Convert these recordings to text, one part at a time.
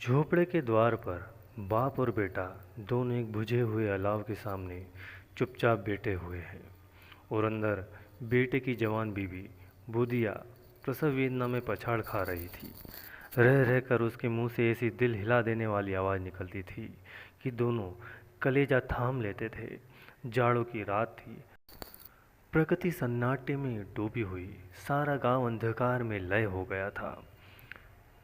झोपड़े के द्वार पर बाप और बेटा दोनों एक बुझे हुए अलाव के सामने चुपचाप बैठे हुए हैं। और अंदर बेटे की जवान बीवी बुधिया प्रसव वेदना में पछाड़ खा रही थी। रह रह कर उसके मुंह से ऐसी दिल हिला देने वाली आवाज़ निकलती थी कि दोनों कलेजा थाम लेते थे। जाड़ों की रात थी। प्रकृति सन्नाटे में डूबी हुई। सारा गांव अंधकार में लय हो गया था।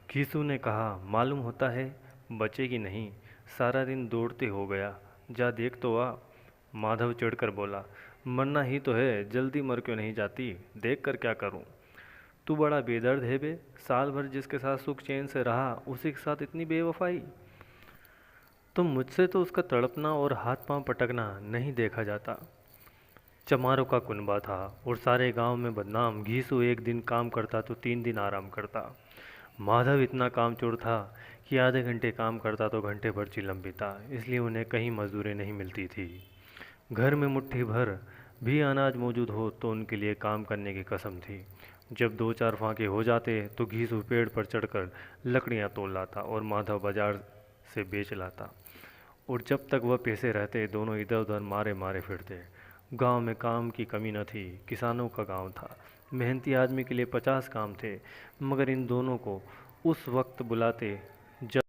खीसू ने कहा, मालूम होता है बचेगी नहीं। सारा दिन दौड़ते हो गया, जा देख तो आ। माधव चिढ़कर बोला, मरना ही तो है, जल्दी मर क्यों नहीं जाती, देख कर क्या करूं। तू बड़ा बेदर्द है बे। साल भर जिसके साथ सुख चैन से रहा, उसी के साथ इतनी बेवफाई। तुम मुझसे तो उसका तड़पना और हाथ पांव पटकना नहीं देखा जाता। चमारों का कुनबा था और सारे गांव में बदनाम। घीसू एक दिन काम करता तो 3 दिन आराम करता। माधव इतना कामचोर था कि आधे घंटे काम करता तो घंटे भर चिलम बीता, इसलिए उन्हें कहीं मजदूरी नहीं मिलती थी। घर में मुट्ठी भर भी अनाज मौजूद हो तो उनके लिए काम करने की कसम थी। जब 2-4 फांके हो जाते तो घीसू पेड़ पर चढ़कर लकड़ियां तोड़ लाता और माधव बाजार से बेच लाता। और जब तक वह पैसे रहते दोनों इधर उधर मारे मारे फिरते। गांव में काम की कमी न थी। किसानों का गांव था। मेहनती आदमी के लिए 50 काम थे। मगर इन दोनों को उस वक्त बुलाते जब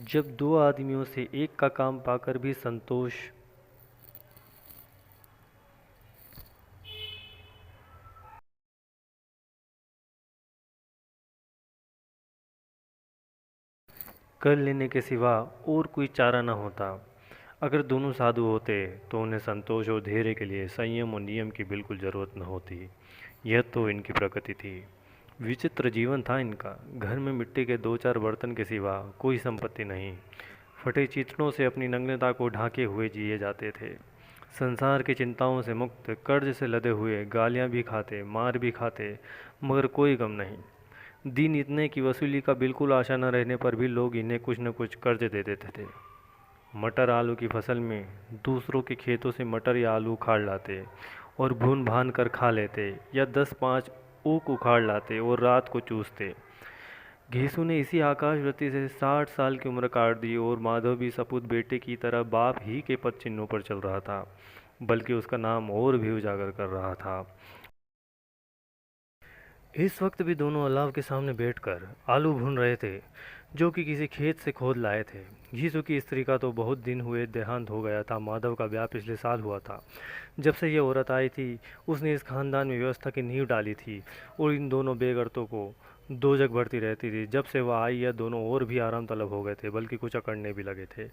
जब दो आदमियों से एक का काम पाकर भी संतोष कर लेने के सिवा और कोई चारा न होता। अगर दोनों साधु होते तो उन्हें संतोष और धैर्य के लिए संयम और नियम की बिल्कुल ज़रूरत न होती। यह तो इनकी प्रकृति थी। विचित्र जीवन था इनका। घर में मिट्टी के 2-4 बर्तन के सिवा कोई संपत्ति नहीं। फटे चिथड़ों से अपनी नग्नता को ढाके हुए जिए जाते थे। संसार की चिंताओं से मुक्त, कर्ज से लदे हुए, गालियां भी खाते, मार भी खाते, मगर कोई गम नहीं। दिन इतने की वसूली का बिल्कुल आशा न रहने पर भी लोग इन्हें कुछ न कुछ कर्ज दे देते थे। मटर आलू की फसल में दूसरों के खेतों से मटर या आलू उखाड़ लाते और भून भान कर खा लेते, या 10-5 ऊख उखाड़ लाते और रात को चूसते। घेसू ने इसी आकाशवृत्ति से 60 साल की उम्र काट दी और माधव भी सपूत बेटे की तरह बाप ही के पद चिन्हों पर चल रहा था, बल्कि उसका नाम और भी उजागर कर रहा था। इस वक्त भी दोनों अलाव के सामने बैठकर आलू भून रहे थे, जो कि किसी खेत से खोद लाए थे। घीसू की स्त्री का तो बहुत दिन हुए देहांत हो गया था। माधव का ब्याह पिछले साल हुआ था। जब से यह औरत आई थी, उसने इस खानदान में व्यवस्था की नींव डाली थी और इन दोनों बेगरतों को दो जग भरती रहती थी। जब से वह आई, यह दोनों और भी आराम तलब हो गए थे, बल्कि कुछ अकड़ने भी लगे थे।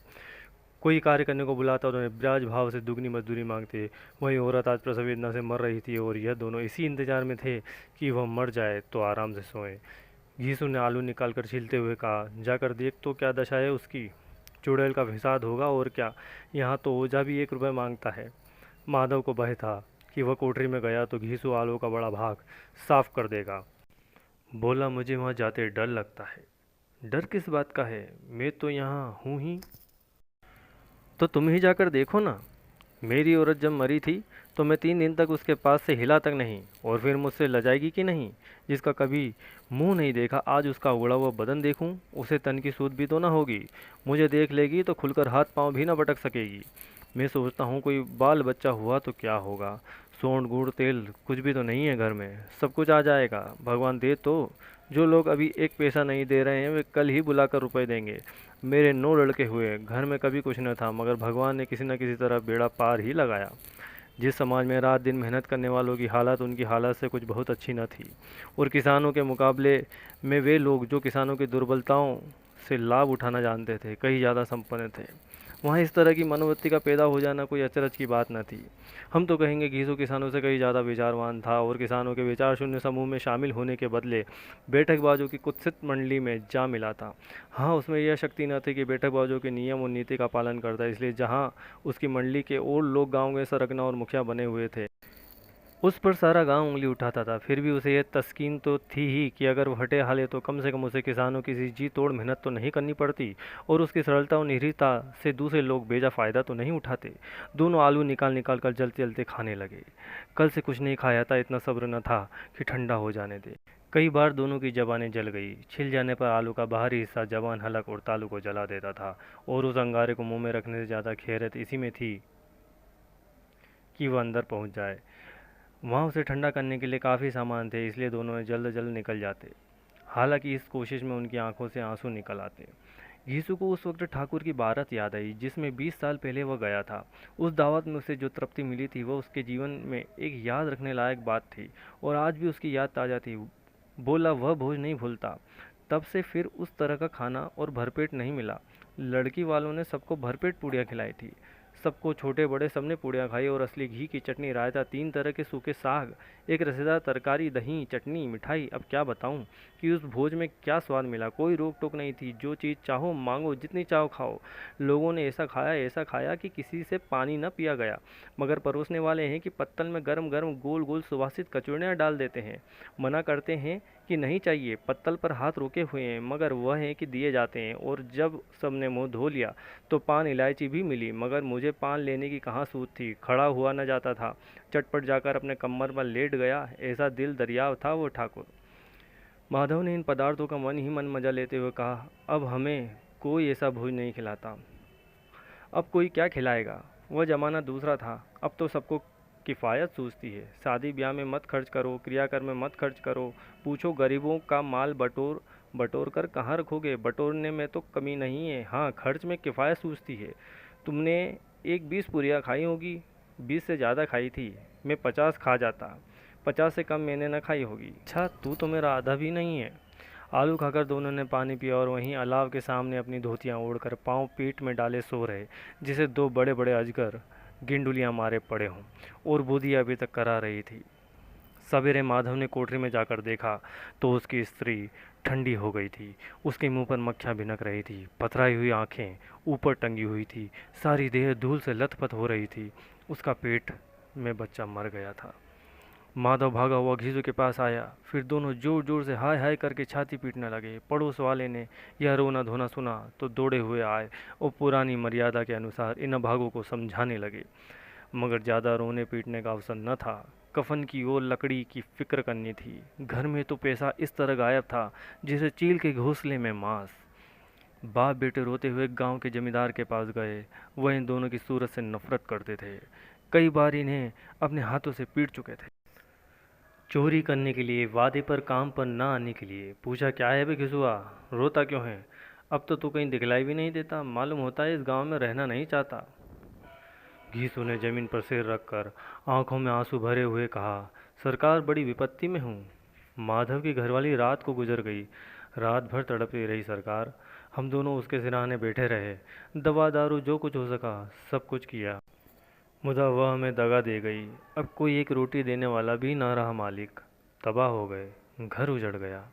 कोई कार्य करने को बुलाता और उन्हें ब्याज भाव से दुगनी मजदूरी मांगते। वही औरत आज प्रसव वेदना से मर रही थी और यह दोनों इसी इंतजार में थे कि वह मर जाए तो आराम से सोए। घीसू ने आलू निकाल कर छीलते हुए कहा, जाकर देख तो क्या दशा है उसकी। चुड़ैल का फिसाद होगा और क्या। यहाँ तो ओझा भी 1 रुपये मांगता है। माधव को भय था कि वह कोठरी में गया तो घीसू आलू का बड़ा भाग साफ कर देगा। बोला, मुझे वहाँ जाते डर लगता है। डर किस बात का है, मैं तो यहाँ हूँ ही। तो तुम ही जाकर देखो ना। मेरी औरत जब मरी थी तो मैं 3 दिन तक उसके पास से हिला तक नहीं, और फिर मुझसे लजाएगी कि नहीं। जिसका कभी मुंह नहीं देखा, आज उसका उगड़ा हुआ बदन देखूं, उसे तन की सूध भी तो ना होगी। मुझे देख लेगी तो खुलकर हाथ पांव भी ना पटक सकेगी। मैं सोचता हूँ कोई बाल बच्चा हुआ तो क्या होगा। सोंड गुड़ तेल कुछ भी तो नहीं है घर में, सब कुछ आ जाएगा, भगवान दे तो। जो लोग अभी 1 पैसा नहीं दे रहे हैं वे कल ही बुलाकर रुपए देंगे। मेरे 9 लड़के हुए, घर में कभी कुछ न था, मगर भगवान ने किसी न किसी तरह बेड़ा पार ही लगाया। जिस समाज में रात दिन मेहनत करने वालों की हालत उनकी हालत से कुछ बहुत अच्छी न थी, और किसानों के मुकाबले में वे लोग जो किसानों की दुर्बलताओं से लाभ उठाना जानते थे, कहीं ज़्यादा संपन्न थे। वहाँ इस तरह की मनोवृत्ति का पैदा हो जाना कोई अचरज की बात न थी। हम तो कहेंगे घीसू किसानों से कहीं ज़्यादा विचारवान था, और किसानों के विचार शून्य समूह में शामिल होने के बदले बैठकबाजों की कुत्सित मंडली में जा मिला था। हाँ, उसमें यह शक्ति न थी कि बैठकबाजों के नियम और नीति का पालन करता, इसलिए जहाँ उसकी मंडली के और लोग गाँव के सरगना और मुखिया बने हुए थे, उस पर सारा गांव उंगली उठाता था, फिर भी उसे यह तस्कीन तो थी ही कि अगर वो हटे हाले तो कम से कम उसे किसानों की सी जी तोड़ मेहनत तो नहीं करनी पड़ती, और उसकी सरलता और निर्भीकता से दूसरे लोग बेजा फ़ायदा तो नहीं उठाते। दोनों आलू निकाल निकाल कर जलते जलते खाने लगे। कल से कुछ नहीं खाया था, इतना सब्र न था कि ठंडा हो जाने दे। कई बार दोनों की जबानें जल गई। छिल जाने पर आलू का बाहरी हिस्सा जबान, हलक और तालू को जला देता था, और उस अंगारे को मुंह में रखने से ज़्यादा खैरत इसी में थी कि वह अंदर पहुंच जाए। वहाँ उसे ठंडा करने के लिए काफ़ी सामान थे, इसलिए दोनों ने जल्द जल्द निकल जाते। हालांकि इस कोशिश में उनकी आंखों से आंसू निकल आते। घीसू को उस वक्त ठाकुर की बारात याद आई, जिसमें 20 साल पहले वह गया था। उस दावत में उसे जो तृप्ति मिली थी वह उसके जीवन में एक याद रखने लायक बात थी, और आज भी उसकी याद ताज़ा थी। बोला वह भोज नहीं भूलता। तब से फिर उस तरह का खाना और भरपेट नहीं मिला। लड़की वालों ने सबको भरपेट पूड़ियाँ खिलाई थी। सबको, छोटे बड़े, सबने पूड़ियाँ खाई, और असली घी की चटनी, रायता, 3 तरह के सूखे साग, एक रसेदार तरकारी, दही, चटनी, मिठाई। अब क्या बताऊं कि उस भोज में क्या स्वाद मिला। कोई रोक टोक नहीं थी, जो चीज़ चाहो मांगो, जितनी चाहो खाओ। लोगों ने ऐसा खाया कि किसी से पानी न पिया गया। मगर परोसने वाले हैं कि पत्तल में गरम गरम गोल गोल सुवासित कचौड़ियाँ डाल देते हैं। मना करते हैं कि नहीं चाहिए, पत्तल पर हाथ रोके हुए हैं, मगर वह है कि दिए जाते हैं। और जब सबने मुंह धो लिया तो पान इलायची भी मिली, मगर मुझे पान लेने की कहाँ सूझ थी। खड़ा हुआ न जाता था। चटपट जाकर अपने कमर पर लेट गया। ऐसा दिल दरिया था वो ठाकुर। माधव ने इन पदार्थों का मन ही मन मजा लेते हुए कहा, अब हमें कोई ऐसा भोज नहीं खिलाता। अब कोई क्या खिलाएगा। वह जमाना दूसरा था। अब तो सबको किफ़ायत सूझती है। शादी ब्याह में मत खर्च करो, क्रियाकर्म में मत खर्च करो। पूछो गरीबों का माल बटोर बटोर कर कहाँ रखोगे। बटोरने में तो कमी नहीं है, हाँ खर्च में किफ़ायत सूझती है। तुमने एक 20 पूरियाँ खाई होगी। 20 से ज़्यादा खाई थी। मैं 50 खा जाता। 50 से कम मैंने न खाई होगी। अच्छा, तू तो मेरा आधा भी नहीं है। आलू खाकर दोनों ने पानी पिया, और वहीं अलाव के सामने अपनी धोतियां ओढ़कर पांव पीठ में डाले सो रहे, जिसे दो बड़े बड़े अजगर गिंडुलियां मारे पड़े हों। और बूढ़ी अभी तक करा रही थी। सवेरे माधव ने कोठरी में जाकर देखा तो उसकी स्त्री ठंडी हो गई थी। उसके मुंह पर मक्खियां भिनक रही थी। पथराई हुई आंखें ऊपर टंगी हुई थी। सारी देह धूल से लथपथ हो रही थी। उसका पेट में बच्चा मर गया था। माधव भागा हुआ घीसू के पास आया। फिर दोनों जोर जोर से हाय हाय करके छाती पीटने लगे। पड़ोस वाले ने यह रोना धोना सुना तो दौड़े हुए आए और पुरानी मर्यादा के अनुसार इन अभागों को समझाने लगे। मगर ज़्यादा रोने पीटने का अवसर न था। कफन की और लकड़ी की फिक्र करनी थी। घर में तो पैसा इस तरह गायब था जैसे चील के घोंसले में मांस। बाप बेटे रोते हुए गांव के जमींदार के पास गए। वह इन दोनों की सूरत से नफरत करते थे। कई बार इन्हें अपने हाथों से पीट चुके थे। चोरी करने के लिए, वादे पर काम पर ना आने के लिए। पूछा, क्या है बे घिसुआ, रोता क्यों है। अब तो तू कहीं दिखलाई भी नहीं देता, मालूम होता है इस गांव में रहना नहीं चाहता। घीसू ने जमीन पर सिर रखकर आंखों में आंसू भरे हुए कहा, सरकार बड़ी विपत्ति में हूँ। माधव की घरवाली रात को गुजर गई। रात भर तड़पती रही सरकार। हम दोनों उसके सिरहाने बैठे रहे। दवा दारू जो कुछ हो सका सब कुछ किया। मुदा वह हमें दगा दे गई। अब कोई एक रोटी देने वाला भी ना रहा मालिक। तबाह हो गए। घर उजड़ गया।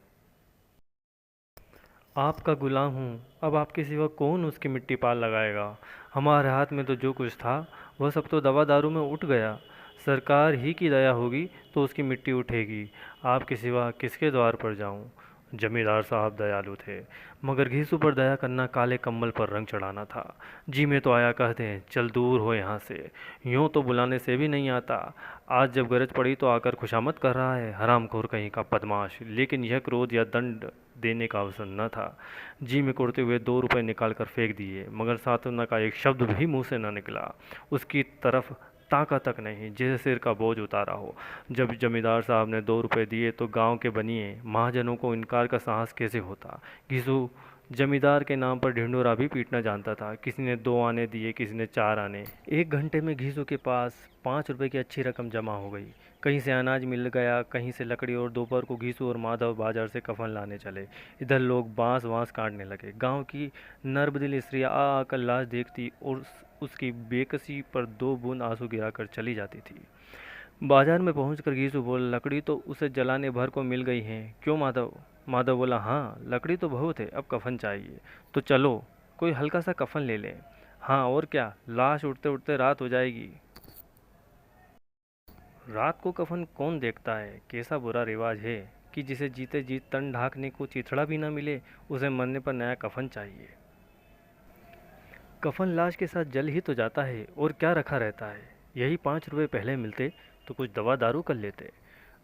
आपका गुलाम हूँ, अब आपके सिवा कौन उसकी मिट्टी पाल लगाएगा। हमारे हाथ में तो जो कुछ था वह सब तो दवा दारू में उठ गया। सरकार ही की दया होगी तो उसकी मिट्टी उठेगी। आपके सिवा किसके द्वार पर जाऊँ। जमींदार साहब दयालु थे, मगर घीसू पर दया करना काले कम्बल पर रंग चढ़ाना था। जी में तो आया कहते हैं, चल दूर हो यहाँ से। यूँ तो बुलाने से भी नहीं आता। आज जब गरज पड़ी तो आकर खुशामद कर रहा है, हरामखोर कहीं का बदमाश। लेकिन यह क्रोध या दंड देने का अवसर न था। जी में कुड़ते हुए 2 रुपए निकाल कर फेंक दिए, मगर सांत्वना का एक शब्द भी मुंह से न निकला। उसकी तरफ ताका तक नहीं, जैसे सिर का बोझ उतारा हो। जब जमींदार साहब ने 2 रुपए दिए तो गांव के बनिए महाजनों को इनकार का साहस कैसे होता। घिसू जमींदार के नाम पर ढिंढोरा भी पीटना जानता था। किसी ने 2 आने दिए, किसी ने 4 आने। 1 घंटे में घीसू के पास 5 रुपए की अच्छी रकम जमा हो गई। कहीं से अनाज मिल गया, कहीं से लकड़ी, और दोपहर को घीसू और माधव बाजार से कफन लाने चले। इधर लोग बांस वांस काटने लगे। गांव की नर्बदिल स्त्रियां आ आकर लाश देखती और उसकी बेकसी पर 2 बूंद आंसू गिराकर चली जाती थी। बाजार में पहुंचकर घीसू बोला, लकड़ी तो उसे जलाने भर को मिल गई है, क्यों माधव। माधव बोला, हाँ लकड़ी तो बहुत है, अब कफन चाहिए। तो चलो कोई हल्का सा कफन ले लें। हाँ और क्या, लाश उठते उठते रात हो जाएगी। रात को कफन कौन देखता है? कैसा बुरा रिवाज है कि जिसे जीते जी तन ढांकने को चिथड़ा भी ना मिले, उसे मरने पर नया कफन चाहिए। कफन लाश के साथ जल ही तो जाता है और क्या रखा रहता है। यही 5 रुपए पहले मिलते तो कुछ दवा दारू कर लेते।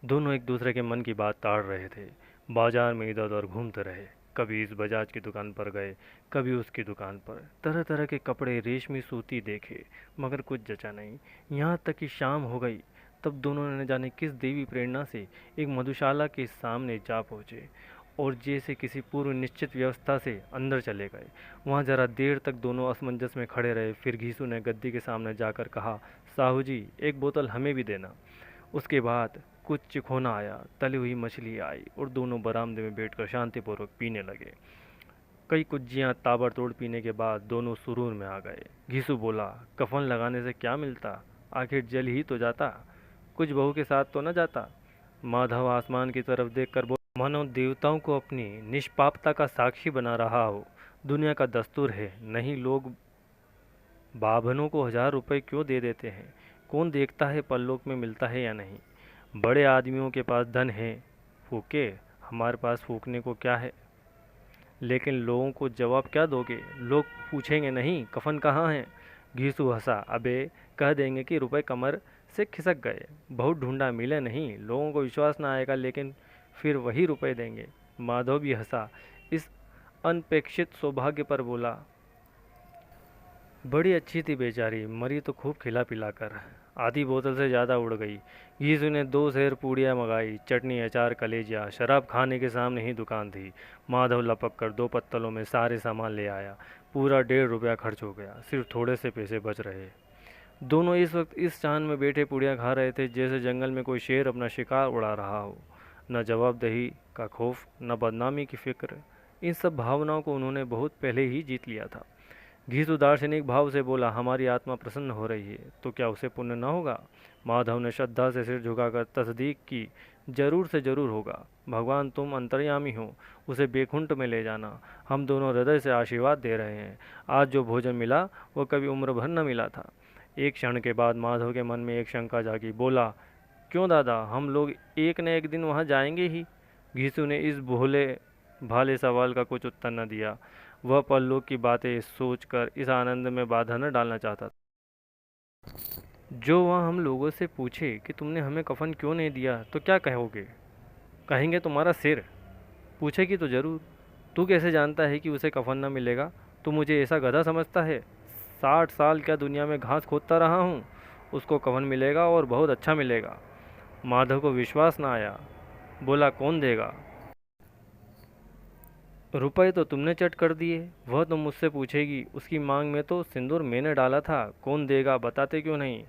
दोनों एक दूसरे के मन की बात ताड़ रहे थे। बाजार में इधर उधर घूमते रहे। कभी इस बजाज की दुकान पर गए, कभी उसकी दुकान पर। तरह तरह के कपड़े, रेशमी सूती देखे, मगर कुछ जचा नहीं। यहाँ तक कि शाम हो गई। तब दोनों ने न जाने किस देवी प्रेरणा से एक मधुशाला के सामने जा पहुँचे और जैसे किसी पूर्व निश्चित व्यवस्था से अंदर चले गए। वहाँ जरा देर तक दोनों असमंजस में खड़े रहे। फिर घीसू ने गद्दी के सामने जाकर कहा, साहू जी, एक बोतल हमें भी देना। उसके बाद कुछ चिखोना आया, तली हुई मछली आई और दोनों बरामदे में बैठकर शांतिपूर्वक पीने लगे। कई कुज्जियाँ ताबड़तोड़ पीने के बाद दोनों सुरूर में आ गए। घीसू बोला, कफन लगाने से क्या मिलता? आखिर जल ही तो जाता, कुछ बहू के साथ तो न जाता। माधव आसमान की तरफ देखकर बोला, मानो देवताओं को अपनी निष्पापता का साक्षी बना रहा हो। दुनिया का दस्तूर है, नहीं लोग बाभनों को 1000 रुपए क्यों दे देते हैं? कौन देखता है परलोक में मिलता है या नहीं। बड़े आदमियों के पास धन है, फूके। हमारे पास फूकने को क्या है? लेकिन लोगों को जवाब क्या दोगे? लोग पूछेंगे नहीं कफन कहाँ है। घीसू हंसा, अबे कह देंगे कि रुपए कमर से खिसक गए, बहुत ढूंढा मिले नहीं। लोगों को विश्वास ना आएगा, लेकिन फिर वही रुपए देंगे। माधव भी हंसा, इस अनपेक्षित सौभाग्य पर बोला, बड़ी अच्छी थी बेचारी, मरी तो खूब खिला पिला कर। आधी बोतल से ज़्यादा उड़ गई। घीसू ने 2 सेर पूड़ियाँ मंगाई, चटनी, अचार, कलेजिया। शराब खाने के सामने ही दुकान थी। माधव लपक कर 2 पत्तलों में सारे सामान ले आया। पूरा 1.5 रुपया खर्च हो गया, सिर्फ थोड़े से पैसे बच रहे। दोनों इस वक्त इस चांद में बैठे पूड़ियाँ खा रहे थे जैसे जंगल में कोई शेर अपना शिकार उड़ा रहा हो। न जवाबदेही का खौफ, न बदनामी की फिक्र। इन सब भावनाओं को उन्होंने बहुत पहले ही जीत लिया था। घीसू दार्शनिक भाव से बोला, हमारी आत्मा प्रसन्न हो रही है तो क्या उसे पुण्य न होगा? माधव ने श्रद्धा से सिर झुकाकर तस्दीक की, जरूर से जरूर होगा। भगवान तुम अंतर्यामी हो, उसे बेकुंठ में ले जाना। हम दोनों हृदय से आशीर्वाद दे रहे हैं। आज जो भोजन मिला वो कभी उम्र भर न मिला था। एक क्षण के बाद माधव के मन में एक शंका जागी। बोला, क्यों दादा, हम लोग एक न एक दिन वहाँ जाएंगे ही। घीसू ने इस भोले भाले सवाल का कुछ उत्तर न दिया। वह परलोक की बातें सोचकर इस आनंद में बाधा न डालना चाहता था। जो वहाँ हम लोगों से पूछे कि तुमने हमें कफन क्यों नहीं दिया तो क्या कहोगे? कहेंगे तुम्हारा सिर। पूछेगी तो जरूर, तू कैसे जानता है कि उसे कफन न मिलेगा? तू मुझे ऐसा गधा समझता है? 60 साल क्या दुनिया में घास खोदता रहा हूँ। उसको कफन मिलेगा और बहुत अच्छा मिलेगा। माधव को विश्वास न आया। बोला, कौन देगा? रुपए तो तुमने चट कर दिए। वह तो मुझसे पूछेगी, उसकी मांग में तो सिंदूर मैंने डाला था। कौन देगा, बताते क्यों नहीं?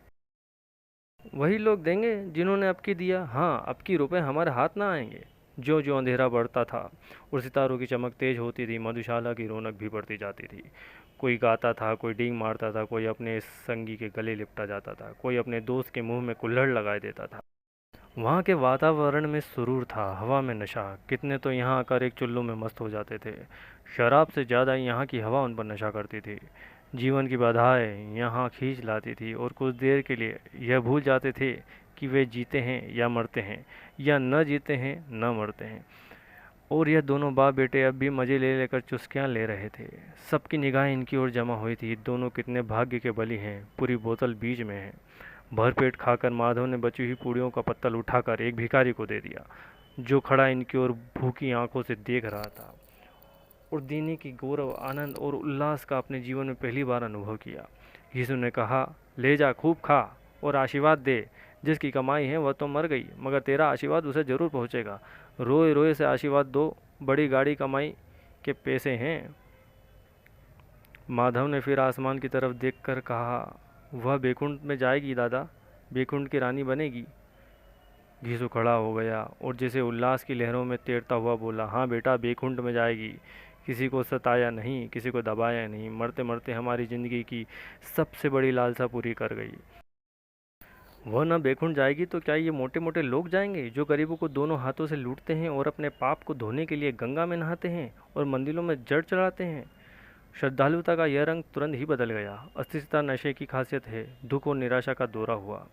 वही लोग देंगे जिन्होंने अबकी दिया। हाँ, अबकी रुपए हमारे हाथ ना आएंगे। ज्यों ज्यों अंधेरा बढ़ता था और सितारों की चमक तेज होती थी, मधुशाला की रौनक भी बढ़ती जाती थी। कोई गाता था, कोई डींग मारता था, कोई अपने संगी के गले लिपटा जाता था, कोई अपने दोस्त के मुंह में कुल्हड़ लगाए देता था। वहाँ के वातावरण में सुरूर था, हवा में नशा। कितने तो यहाँ आकर एक चुल्लू में मस्त हो जाते थे। शराब से ज़्यादा यहाँ की हवा उन पर नशा करती थी। जीवन की बाधाएं यहाँ खींच लाती थी और कुछ देर के लिए यह भूल जाते थे कि वे जीते हैं या मरते हैं, या न जीते हैं न मरते हैं। और यह दोनों बाप बेटे अब भी मज़े ले लेकर चुस्कियाँ ले रहे थे। सबकी निगाहें इनकी ओर जमा हुई थी। दोनों कितने भाग्य के बली हैं, पूरी बोतल बीच में है। भरपेट खाकर माधव ने बची हुई पूड़ियों का पत्तल उठाकर एक भिखारी को दे दिया, जो खड़ा इनकी ओर भूखी आंखों से देख रहा था और देने की गौरव, आनंद और उल्लास का अपने जीवन में पहली बार अनुभव किया। यीशु ने कहा, ले जा, खूब खा और आशीर्वाद दे। जिसकी कमाई है वह तो मर गई, मगर तेरा आशीर्वाद उसे जरूर पहुंचेगा। रोए रोए से आशीर्वाद दो, बड़ी गाड़ी कमाई के पैसे हैं। माधव ने फिर आसमान की तरफ देखकर कहा, वह बैकुंठ में जाएगी दादा, बैकुंठ की रानी बनेगी। घीसू खड़ा हो गया और जैसे उल्लास की लहरों में तैरता हुआ बोला, हाँ बेटा, बैकुंठ में जाएगी। किसी को सताया नहीं, किसी को दबाया नहीं, मरते मरते हमारी ज़िंदगी की सबसे बड़ी लालसा पूरी कर गई। वह न बैकुंठ जाएगी तो क्या ये मोटे मोटे लोग जाएंगे, जो गरीबों को दोनों हाथों से लूटते हैं और अपने पाप को धोने के लिए गंगा में नहाते हैं और मंदिरों में जड़ चढ़ाते हैं? श्रद्धालुता का यह रंग तुरंत ही बदल गया। अस्थिरता नशे की खासियत है। दुख और निराशा का दौरा हुआ।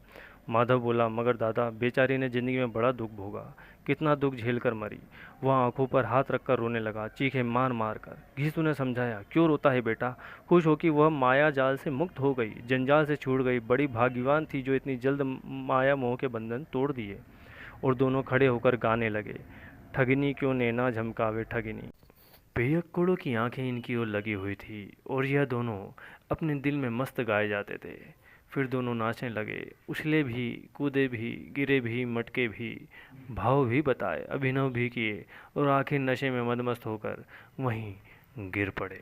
माधव बोला, मगर दादा, बेचारी ने जिंदगी में बड़ा दुख भोगा, कितना दुख झेल कर मरी। वह आंखों पर हाथ रखकर रोने लगा, चीखे मार मार कर। घीसू ने समझाया, क्यों रोता है बेटा, खुश हो कि वह माया जाल से मुक्त हो गई, जंजाल से छूट गई, बड़ी भाग्यवान थी जो इतनी जल्द माया मोह के बंधन तोड़ दिए। और दोनों खड़े होकर गाने लगे, ठगिनी क्यों नैना झमकावे ठगिनी। पियक्कड़ों की आंखें इनकी ओर लगी हुई थी और यह दोनों अपने दिल में मस्त गाए जाते थे। फिर दोनों नाचने लगे, उछले भी, कूदे भी, गिरे भी, मटके भी, भाव भी बताए, अभिनव भी किए और आखिर नशे में मदमस्त होकर वहीं गिर पड़े।